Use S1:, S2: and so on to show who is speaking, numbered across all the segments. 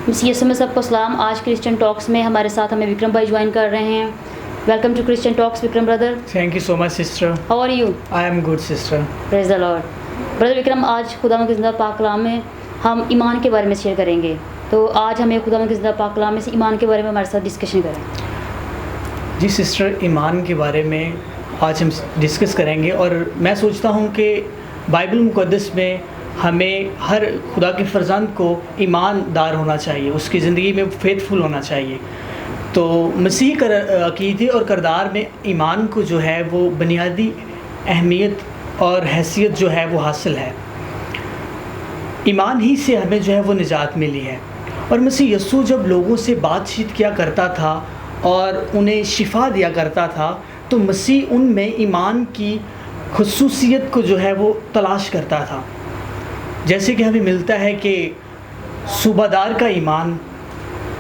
S1: مسیح یسوع میں سب کو سلام. آج کرسچن ٹاکس میں ہمارے ساتھ ہمیں وکرم بھائی جوائن کر رہے ہیں. Welcome to Christian talks Vikram brother.
S2: Thank you so much sister.
S1: How are you?
S2: I am good sister.
S1: Praise the Lord. Brother Vikram, آج خدا کے زندہ پاک کلام میں ہم ایمان کے بارے میں شیئر کریں گے. تو آج ہمیں خدا کے زندہ پاک کلام میں سے ایمان کے بارے میں ہمارے ساتھ ڈسکشن کریں.
S2: جی سسٹر، ایمان کے بارے میں آج ہم ڈسکس کریں گے، اور میں سوچتا ہوں کہ بائبل مقدس میں ہمیں ہر خدا کے فرزند کو ایماندار ہونا چاہیے، اس کی زندگی میں فیتھفل ہونا چاہیے. تو مسیح عقیدے اور کردار میں ایمان کو جو ہے وہ بنیادی اہمیت اور حیثیت جو ہے وہ حاصل ہے. ایمان ہی سے ہمیں جو ہے وہ نجات ملی ہے. اور مسیح یسوع جب لوگوں سے بات چیت کیا کرتا تھا اور انہیں شفا دیا کرتا تھا، تو مسیح ان میں ایمان کی خصوصیت کو جو ہے وہ تلاش کرتا تھا. جیسے کہ ہمیں ملتا ہے کہ صوبہ دار کا ایمان،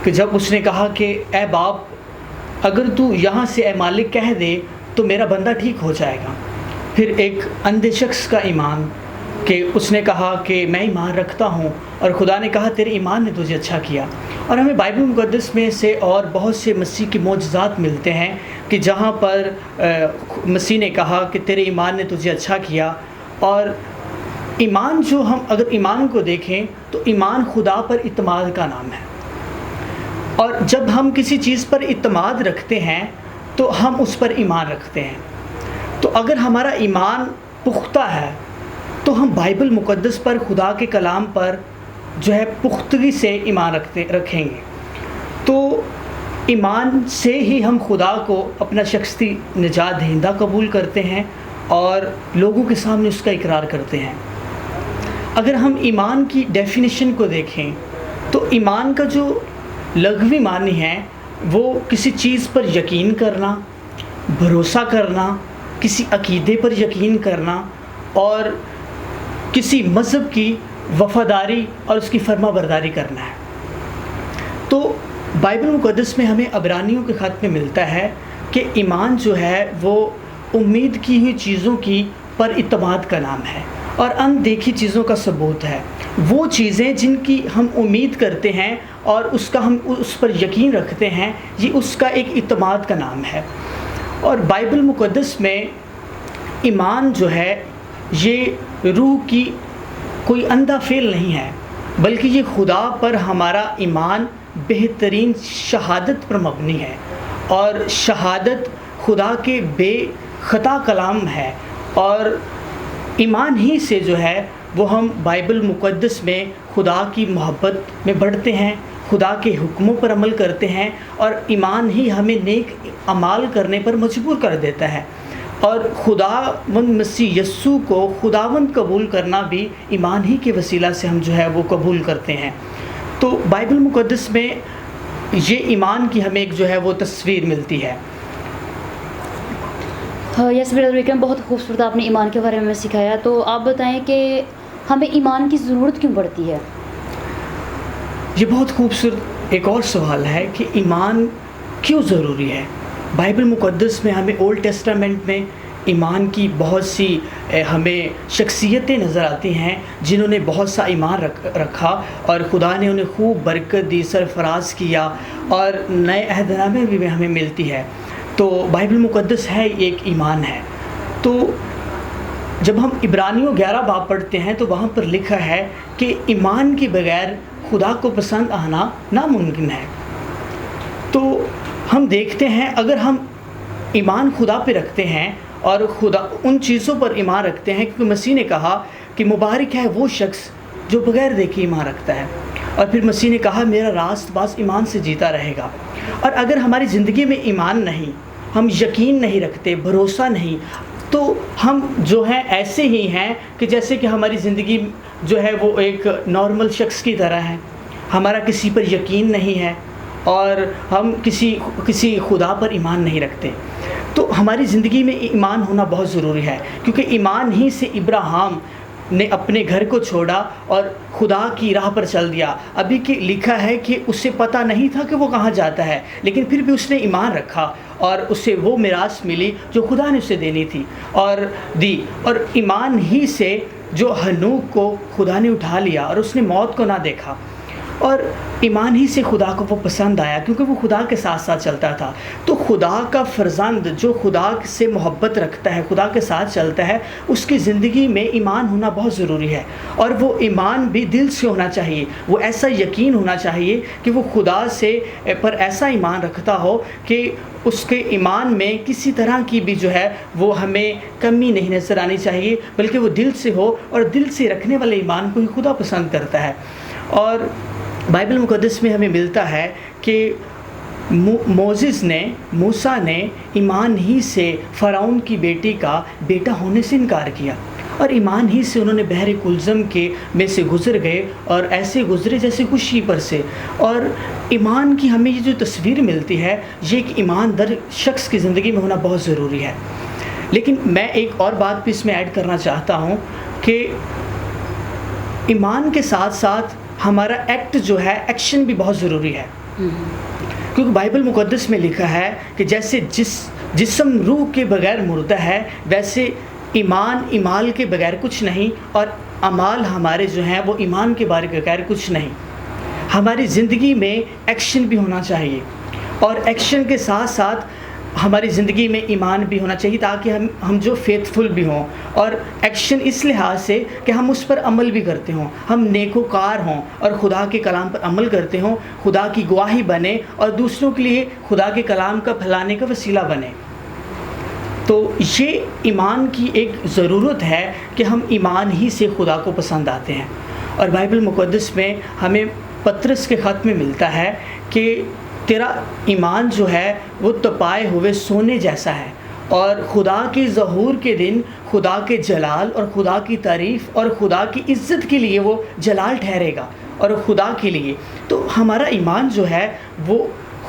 S2: کہ جب اس نے کہا کہ اے باپ، اگر تو یہاں سے اے مالک کہہ دے تو میرا بندہ ٹھیک ہو جائے گا. پھر ایک اندھے شخص کا ایمان، کہ اس نے کہا کہ میں ایمان رکھتا ہوں، اور خدا نے کہا تیرے ایمان نے تجھے اچھا کیا. اور ہمیں بائبل مقدس میں سے اور بہت سے مسیح کے معجزات ملتے ہیں کہ جہاں پر مسیح نے کہا کہ تیرے ایمان نے تجھے اچھا کیا. اور ایمان، جو ہم اگر ایمان کو دیکھیں تو ایمان خدا پر اعتماد کا نام ہے. اور جب ہم کسی چیز پر اعتماد رکھتے ہیں تو ہم اس پر ایمان رکھتے ہیں. تو اگر ہمارا ایمان پختہ ہے تو ہم بائبل مقدس پر، خدا کے کلام پر جو ہے پختگی سے ایمان رکھیں گے. تو ایمان سے ہی ہم خدا کو اپنا شخصی نجات دہندہ قبول کرتے ہیں اور لوگوں کے سامنے اس کا اقرار کرتے ہیں. اگر ہم ایمان کی ڈیفینیشن کو دیکھیں تو ایمان کا جو لغوی معنی ہے وہ کسی چیز پر یقین کرنا، بھروسہ کرنا، کسی عقیدے پر یقین کرنا، اور کسی مذہب کی وفاداری اور اس کی فرما برداری کرنا ہے. تو بائبل مقدس میں ہمیں عبرانیوں کے خط میں ملتا ہے کہ ایمان جو ہے وہ امید کی ہوئی چیزوں کی پر اعتماد کا نام ہے اور اندیکھی چیزوں کا ثبوت ہے. وہ چیزیں جن کی ہم امید کرتے ہیں اور ہم اس پر یقین رکھتے ہیں، یہ اس کا ایک اعتماد کا نام ہے. اور بائبل مقدس میں ایمان جو ہے یہ روح کی کوئی اندھا فعل نہیں ہے، بلکہ یہ خدا پر ہمارا ایمان بہترین شہادت پر مبنی ہے. اور شہادت خدا کے بے خطا کلام ہے. اور ایمان ہی سے جو ہے وہ ہم بائبل مقدس میں خدا کی محبت میں بڑھتے ہیں، خدا کے حکموں پر عمل کرتے ہیں، اور ایمان ہی ہمیں نیک اعمال کرنے پر مجبور کر دیتا ہے. اور خداوند مسیح یسوع کو خداوند قبول کرنا بھی ایمان ہی کے وسیلہ سے ہم جو ہے وہ قبول کرتے ہیں. تو بائبل مقدس میں یہ ایمان کی ہمیں ایک جو ہے وہ تصویر ملتی ہے.
S1: یس بردر وکرم، بہت خوبصورت آپ نے ایمان کے بارے میں سکھایا. تو آپ بتائیں کہ ہمیں ایمان کی ضرورت کیوں پڑتی ہے؟
S2: یہ بہت خوبصورت ایک اور سوال ہے کہ ایمان کیوں ضروری ہے. بائبل مقدس میں ہمیں اولڈ ٹیسٹامنٹ میں ایمان کی بہت سی ہمیں شخصیتیں نظر آتی ہیں جنہوں نے بہت سا ایمان رکھا اور خدا نے انہیں خوب برکت دی، سرفراز کیا، اور نئے عہد نامے بھی ہمیں ملتی ہے. تو بائبل مقدس ہے ایک ایمان ہے. تو جب ہم عبرانیوں 11 باب پڑھتے ہیں تو وہاں پر لکھا ہے کہ ایمان کے بغیر خدا کو پسند آنا ناممکن ہے. تو ہم دیکھتے ہیں اگر ہم ایمان خدا پہ رکھتے ہیں اور خدا ان چیزوں پر ایمان رکھتے ہیں، کیونکہ مسیح نے کہا کہ مبارک ہے وہ شخص جو بغیر دیکھے ایمان رکھتا ہے. اور پھر مسیح نے کہا میرا راست باز ایمان سے جیتا رہے گا. اور اگر ہماری زندگی میں ایمان نہیں، ہم یقین نہیں رکھتے، بھروسہ نہیں، تو ہم جو ہیں ایسے ہی ہیں کہ جیسے کہ ہماری زندگی جو ہے وہ ایک نارمل شخص کی طرح ہے. ہمارا کسی پر یقین نہیں ہے اور ہم کسی خدا پر ایمان نہیں رکھتے. تو ہماری زندگی میں ایمان ہونا بہت ضروری ہے، کیونکہ ایمان ہی سے ابراہیم نے اپنے گھر کو چھوڑا اور خدا کی راہ پر چل دیا. ابھی کہ لکھا ہے کہ اسے پتہ نہیں تھا کہ وہ کہاں جاتا ہے، لیکن پھر بھی اس نے ایمان رکھا اور اسے وہ میراث ملی جو خدا نے اسے دینی تھی اور دی. اور ایمان ہی سے جو ہنوک کو خدا نے اٹھا لیا اور اس نے موت کو نہ دیکھا. اور ایمان ہی سے خدا کو وہ پسند آیا کیونکہ وہ خدا کے ساتھ ساتھ چلتا تھا۔ تو خدا کا فرزند جو خدا سے محبت رکھتا ہے، خدا کے ساتھ چلتا ہے، اس کی زندگی میں ایمان ہونا بہت ضروری ہے، اور وہ ایمان بھی دل سے ہونا چاہیے۔ وہ ایسا یقین ہونا چاہیے کہ وہ خدا سے پر ایسا ایمان رکھتا ہو کہ اس کے ایمان میں کسی طرح کی بھی جو ہے وہ ہمیں کمی نہیں نظر آنی چاہیے، بلکہ وہ دل سے ہو، اور دل سے رکھنے والے ایمان کو ہی خدا پسند کرتا ہے۔ اور بائبل مقدس میں ہمیں ملتا ہے کہ موسیٰ نے ایمان ہی سے فرعون کی بیٹی کا بیٹا ہونے سے انکار کیا، اور ایمان ہی سے انہوں نے بحر کلزم کے میں سے گزر گئے، اور ایسے گزرے جیسے خوشی پر سے۔ اور ایمان کی ہمیں یہ جو تصویر ملتی ہے، یہ ایک ایماندار شخص کی زندگی میں ہونا بہت ضروری ہے۔ لیکن میں ایک اور بات بھی اس میں ایڈ کرنا چاہتا ہوں کہ ایمان کے ساتھ ساتھ ہمارا ایکٹ جو ہے، ایکشن بھی بہت ضروری ہے، کیونکہ بائبل مقدس میں لکھا ہے کہ جیسے جسم روح کے بغیر مردہ ہے، ویسے ایمان ایمال کے بغیر کچھ نہیں، اور اعمال ہمارے جو ہیں وہ ایمان کے بغیر کچھ نہیں۔ ہماری زندگی میں ایکشن بھی ہونا چاہیے، اور ایکشن کے ساتھ ساتھ ہماری زندگی میں ایمان بھی ہونا چاہیے، تاکہ ہم جو فیتھفل بھی ہوں، اور ایکشن اس لحاظ سے کہ ہم اس پر عمل بھی کرتے ہوں، ہم نیکوکار ہوں اور خدا کے کلام پر عمل کرتے ہوں، خدا کی گواہی بنے اور دوسروں کے لیے خدا کے کلام کا پھیلانے کا وسیلہ بنے۔ تو یہ ایمان کی ایک ضرورت ہے کہ ہم ایمان ہی سے خدا کو پسند آتے ہیں۔ اور بائبل مقدس میں ہمیں پطرس کے خط میں ملتا ہے کہ تیرا ایمان جو ہے وہ تپائے ہوئے سونے جیسا ہے، اور خدا کے ظہور کے دن خدا کے جلال اور خدا کی تعریف اور خدا کی عزت کے لیے وہ جلال ٹھہرے گا، اور خدا کے لیے۔ تو ہمارا ایمان جو ہے وہ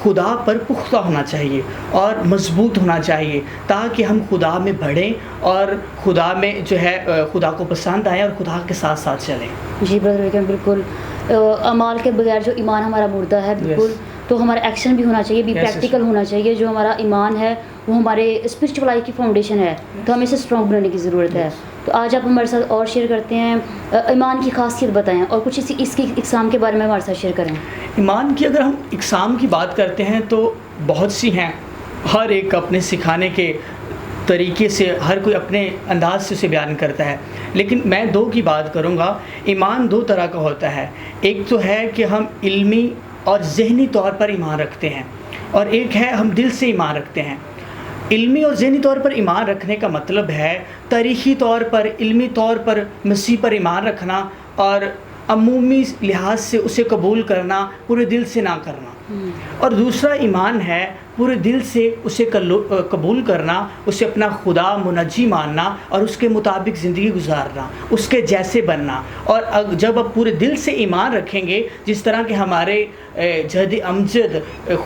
S2: خدا پر پختہ ہونا چاہیے اور مضبوط ہونا چاہیے، تاکہ ہم خدا میں بڑھیں اور خدا میں جو ہے خدا کو پسند آئیں اور خدا کے ساتھ ساتھ چلیں۔
S1: جی برادر وکرم، بالکل اعمال کے بغیر جو ایمان ہمارا مردہ ہے، بالکل تو ہمارا ایکشن بھی ہونا چاہیے، بھی پریکٹیکل ہونا چاہیے۔ جو ہمارا ایمان ہے وہ ہمارے اسپرچل لائف کی فاؤنڈیشن ہے، تو ہمیں اسے اسٹرانگ بنانے کی ضرورت ہے۔ تو آج آپ ہمارے ساتھ اور شیئر کرتے ہیں، ایمان کی خاصیت بتائیں اور کچھ اس کی اقسام کے بارے میں ہمارے ساتھ شیئر کریں۔
S2: ایمان کی اگر ہم اقسام کی بات کرتے ہیں تو بہت سی ہیں، ہر ایک اپنے سکھانے کے طریقے سے ہر کوئی اپنے انداز سے اسے بیان کرتا ہے، لیکن میں دو کی بات کروں گا۔ ایمان دو طرح کا ہوتا ہے، ایک تو ہے کہ ہم علمی اور ذہنی طور پر ایمان رکھتے ہیں، اور ایک ہے ہم دل سے ایمان رکھتے ہیں۔ علمی اور ذہنی طور پر ایمان رکھنے کا مطلب ہے تاریخی طور پر، علمی طور پر مسیح پر ایمان رکھنا، اور عمومی لحاظ سے اسے قبول کرنا، پورے دل سے نہ کرنا۔ اور دوسرا ایمان ہے پورے دل سے اسے قبول کرنا، اسے اپنا خدا منجی ماننا اور اس کے مطابق زندگی گزارنا، اس کے جیسے بننا۔ اور جب آپ پورے دل سے ایمان رکھیں گے، جس طرح کہ ہمارے جد امجد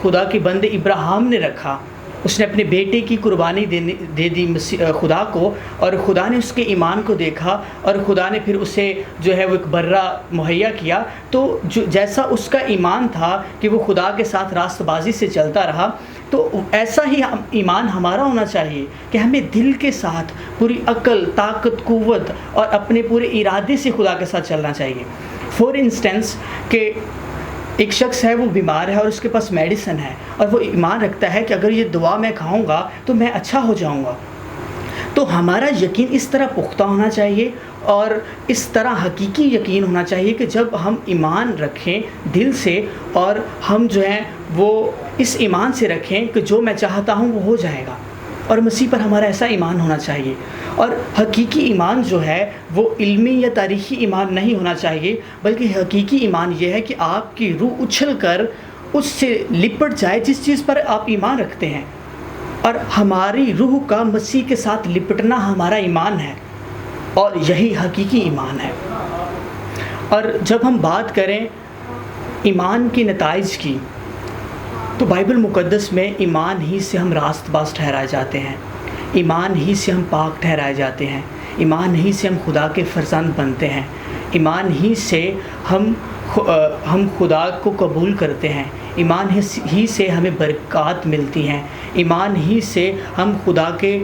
S2: خدا کے بندے ابراہیم نے رکھا، اس نے اپنے بیٹے کی قربانی دے دی خدا کو، اور خدا نے اس کے ایمان کو دیکھا، اور خدا نے پھر اسے جو ہے وہ ایک برہ مہیا کیا۔ تو جیسا اس کا ایمان تھا کہ وہ خدا کے ساتھ راست بازی سے چلتا رہا، تو ایسا ہی ایمان ہمارا ہونا چاہیے کہ ہمیں دل کے ساتھ پوری عقل، طاقت، قوت اور اپنے پورے ارادے سے خدا کے ساتھ چلنا چاہیے۔ فور انسٹنس کہ ایک شخص ہے، وہ بیمار ہے اور اس کے پاس میڈیسن ہے، اور وہ ایمان رکھتا ہے کہ اگر یہ دوا میں کھاؤں گا تو میں اچھا ہو جاؤں گا۔ تو ہمارا یقین اس طرح پختہ ہونا چاہیے اور اس طرح حقیقی یقین ہونا چاہیے کہ جب ہم ایمان رکھیں دل سے، اور ہم جو ہیں وہ اس ایمان سے رکھیں کہ جو میں چاہتا ہوں وہ ہو جائے گا، اور مسیح پر ہمارا ایسا ایمان ہونا چاہیے۔ اور حقیقی ایمان جو ہے وہ علمی یا تاریخی ایمان نہیں ہونا چاہیے، بلکہ حقیقی ایمان یہ ہے کہ آپ کی روح اچھل کر اس سے لپٹ جائے جس چیز پر آپ ایمان رکھتے ہیں، اور ہماری روح کا مسیح کے ساتھ لپٹنا ہمارا ایمان ہے، اور یہی حقیقی ایمان ہے۔ اور جب ہم بات کریں ایمان کے نتائج کی، تو بائبل مقدس میں ایمان ہی سے ہم راست باز ٹھہرائے جاتے ہیں، ایمان ہی سے ہم پاک ٹھہرائے جاتے ہیں، ایمان ہی سے ہم خدا کے فرزند بنتے ہیں، ایمان ہی سے ہم خدا کو قبول کرتے ہیں، ایمان ہی سے ہمیں برکات ملتی ہیں، ایمان ہی سے ہم خدا کے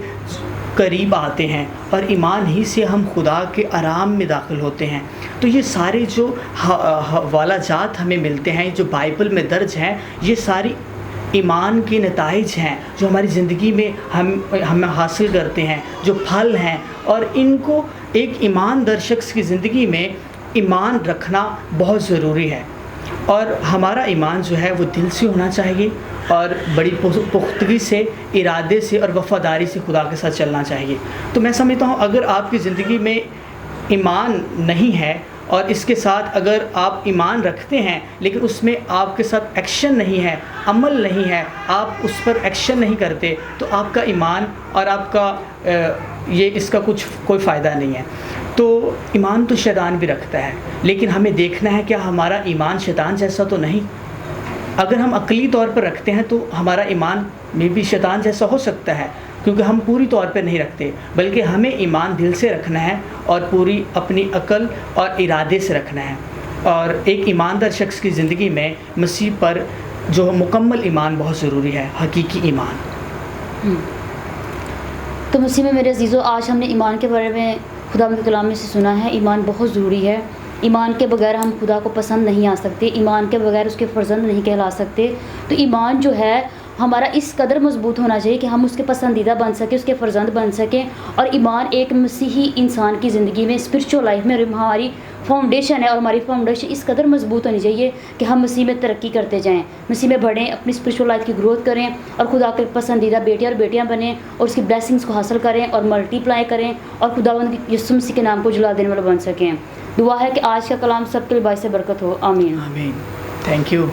S2: قریب آتے ہیں اور ایمان ہی سے ہم خدا کے آرام میں داخل ہوتے ہیں. تو یہ سارے جو حوالہ جات ہمیں ملتے ہیں جو بائبل میں درج ہیں یہ ساری ایمان کے نتائج ہیں جو ہماری زندگی میں ہم حاصل کرتے ہیں جو پھل ہیں, اور ان کو ایک ایماندار شخص کی زندگی میں ایمان رکھنا بہت ضروری ہے. اور ہمارا ایمان جو ہے وہ دل سے ہونا چاہیے اور بڑی پختگی سے, ارادے سے اور وفاداری سے خدا کے ساتھ چلنا چاہیے. تو میں سمجھتا ہوں اگر آپ کی زندگی میں ایمان نہیں ہے اور اس کے ساتھ اگر آپ ایمان رکھتے ہیں لیکن اس میں آپ کے ساتھ ایکشن نہیں ہے, عمل نہیں ہے, آپ اس پر ایکشن نہیں کرتے, تو آپ کا ایمان اور آپ کا اس کا کوئی فائدہ نہیں ہے. تو ایمان تو شیطان بھی رکھتا ہے, لیکن ہمیں دیکھنا ہے کہ ہمارا ایمان شیطان جیسا تو نہیں. اگر ہم عقلی طور پر رکھتے ہیں تو ہمارا ایمان میں بھی شیطان جیسا ہو سکتا ہے, کیونکہ ہم پوری طور پہ نہیں رکھتے, بلکہ ہمیں ایمان دل سے رکھنا ہے اور پوری اپنی عقل اور ارادے سے رکھنا ہے. اور ایک ایماندار شخص کی زندگی میں مسیح پر جو مکمل ایمان بہت ضروری ہے, حقیقی ایمان.
S1: تو مسیح میں میرے عزیزو, آج ہم نے ایمان کے بارے میں خدا کے کلام میں سے سنا ہے. ایمان بہت ضروری ہے. ایمان کے بغیر ہم خدا کو پسند نہیں آ سکتے, ایمان کے بغیر اس کے فرزند نہیں کہلا سکتے. تو ایمان جو ہے ہمارا اس قدر مضبوط ہونا چاہیے کہ ہم اس کے پسندیدہ بن سکیں, اس کے فرزند بن سکیں. اور ایمان ایک مسیحی انسان کی زندگی میں, اسپرچول لائف میں ہماری فاؤنڈیشن ہے, اور ہماری فاؤنڈیشن اس قدر مضبوط ہونی چاہیے کہ ہم مسیح میں ترقی کرتے جائیں, مسیح میں بڑھیں, اپنی اسپرچول لائف کی گروتھ کریں اور خدا کے پسندیدہ بیٹے اور بیٹیاں بنیں اور اس کی بلیسنگس کو حاصل کریں اور ملٹی پلائی کریں اور خداوند یسوع مسیح کے نام کو جلا دینے والے بن سکیں. دعا ہے کہ آج کا کلام سب کے لیے باعث برکت ہو. آمین.
S2: آمین. Thank you.